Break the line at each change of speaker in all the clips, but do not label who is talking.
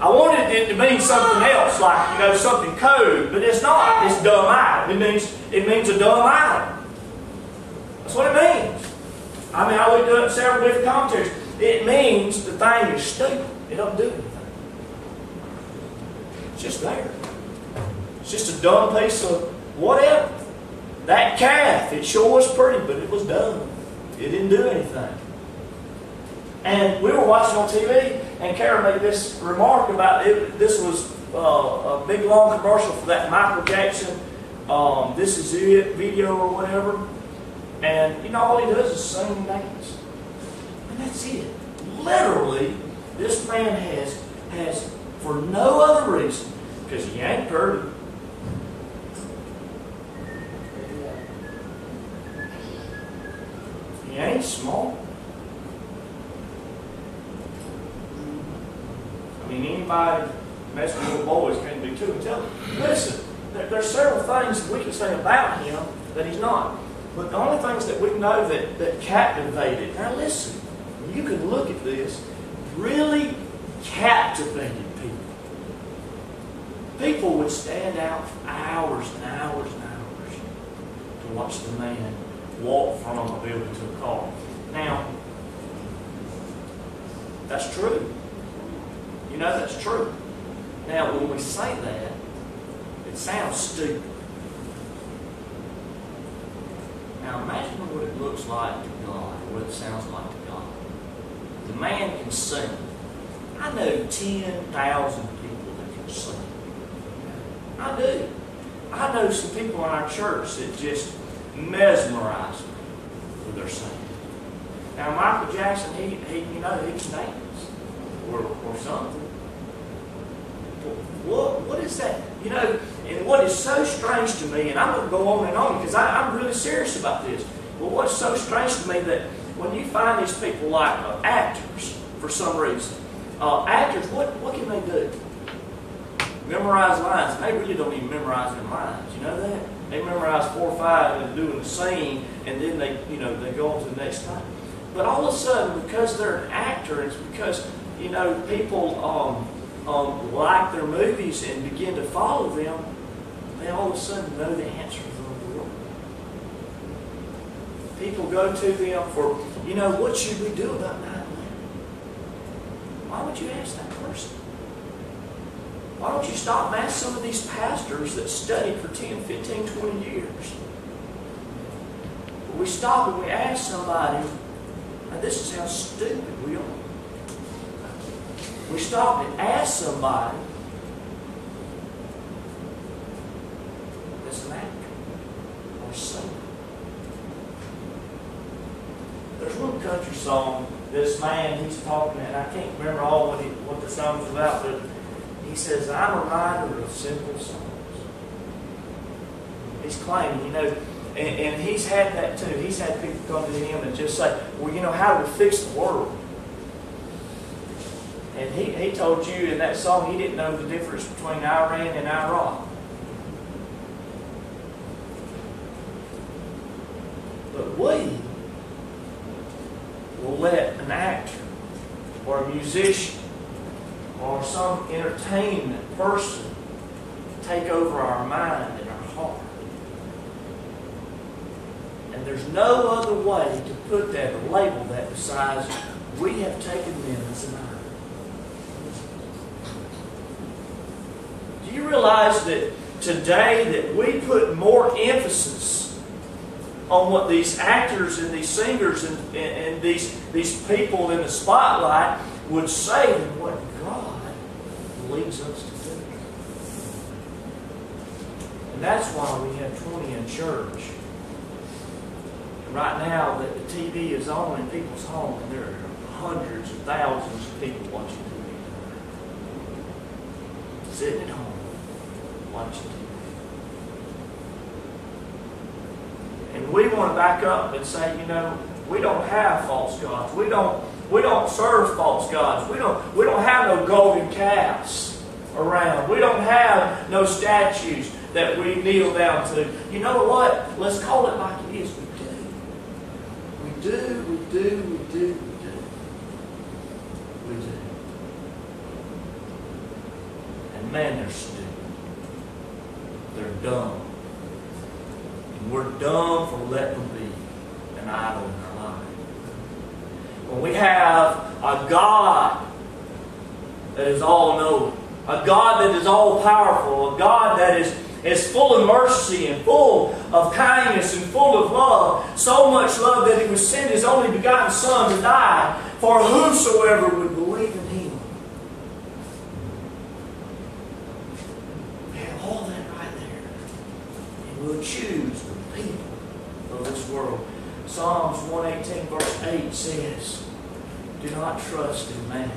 I wanted it to mean something else, like, you know, something code, but it's not. It's dumb idol. It means a dumb idol. That's what it means. I mean, I looked up several different commentaries. It means the thing is stupid. It doesn't do anything. It's just there. It's just a dumb piece of whatever. That calf, it sure was pretty, but it was dumb. It didn't do anything. And we were watching on TV, and Kara made this remark about it. This was a big long commercial for that Michael Jackson, This Is It video or whatever. And you know, all he does is sing and dance. And that's it. Literally, this man has for no other reason, because he ain't pretty. He ain't smart. I mean, anybody messing with little boys can do too. Tell them, listen, there's several things we can say about him that he's not. But the only things that we know that captivated, now listen, you can look at this, really captivated people. People would stand out for hours and hours and hours to watch the man walk from a building to a car. Now, that's true. You know that's true. Now, when we say that, it sounds stupid. Now, imagine what it looks like to God, or what it sounds like to God. The man can sing. I know 10,000 people that can sing. I do. I know some people in our church that just mesmerize me with their singing. Now, Michael Jackson, he can dance or something. What is that? You know, and what is so strange to me, and I'm going to go on and on because I'm really serious about this. But what's so strange to me that when you find these people like actors, for some reason, actors, what can they do? Memorize lines. They really don't even memorize their lines. You know that? They memorize 4 or 5 and doing the scene, and then they go on to the next time. But all of a sudden, because they're an actor, it's because people like their movies and begin to follow them. They all of a sudden know the answers of the world. People go to them for, what should we do about 9/11? Why would you ask that person? Why don't you stop and ask some of these pastors that studied for 10, 15, 20 years? We stop and we ask somebody, and this is how stupid we are. We stop and ask somebody that's an actor or a singer. There's one country song, this man, he's talking, and I can't remember all what the song was about, but he says, I'm a writer of simple songs. He's claiming, and he's had that too. He's had people come to him and just say, well, how do we fix the world? And he told you in that song he didn't know the difference between Iran and Iraq. But we will let an actor or a musician or some entertainment person take over our mind and our heart. And there's no other way to put that or label that besides we have taken them as an idol. Do you realize that today that we put more emphasis on what these actors and these singers and these people in the spotlight would say than what God leads us to do? And that's why we have 20 in church. And right now that the TV is on in people's homes, and there are hundreds of thousands of people watching TV. Sitting at home. Watching TV. And we want to back up and say, we don't have false gods. We don't serve false gods. We don't have no golden calves around. We don't have no statues that we kneel down to. You know what? Let's call it like it is. We do. man, they're stupid. They're dumb. And we're dumb for letting them be an idol in our life. When we have a God that is all-knowing, a God that is all-powerful, a God that is full of mercy and full of kindness and full of love, so much love that He would send His only begotten Son to die for whosoever would believe in Him. We have all that right there. And we'll choose the people of this world. Psalms 118 verse 8 says, do not trust in man.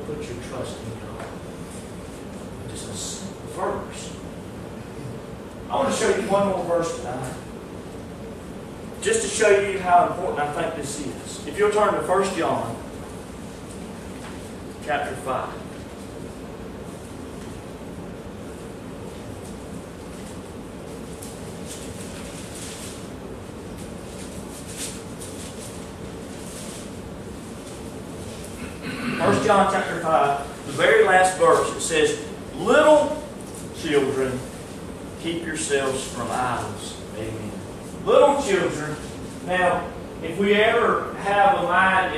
Put your trust in God. Just a simple verse. I want to show you one more verse tonight. Just to show you how important I think this is. If you'll turn to 1 John chapter 5. John chapter 5, the very last verse, it says, little children, keep yourselves from idols. Amen. Little children. Now, if we ever have a mind,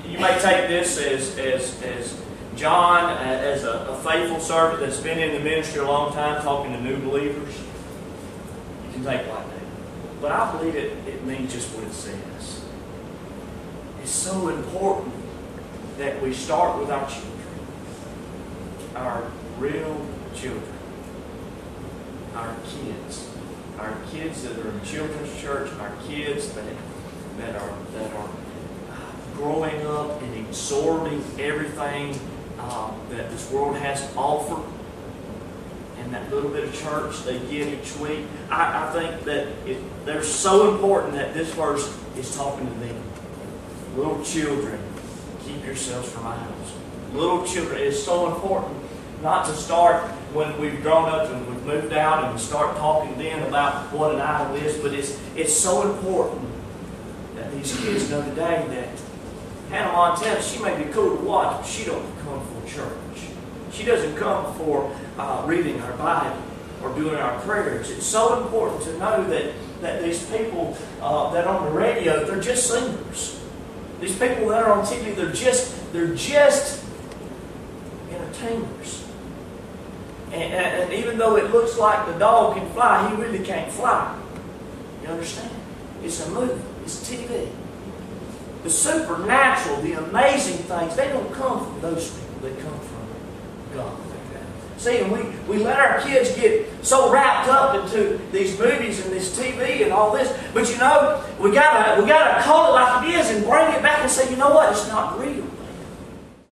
you may take this as John, as a faithful servant that's been in the ministry a long time, talking to new believers. You can take it like that. But I believe it means just what it says. It's so important that we start with our children, our real children, our kids that are in children's church, our kids that are growing up and absorbing everything that this world has to offer, and that little bit of church they get each week. I think that they're so important that this verse is talking to them. Little children, keep yourselves from idols. Little children, it is so important not to start when we've grown up and we've moved out and we start talking then about what an idol is, but it's so important that these kids know today that Hannah Montana, she may be cool to watch, but she don't come for church. She doesn't come for reading our Bible or doing our prayers. It's so important to know that these people that are on the radio, they're just singers. These people that are on TV, they're just entertainers. And even though it looks like the dog can fly, he really can't fly. You understand? It's a movie. It's TV. The supernatural, the amazing things, they don't come from those people. They come from God. See, and we let our kids get so wrapped up into these movies and this TV and all this. But you know, we gotta call it like it is and bring it back and say, you know what? It's not real.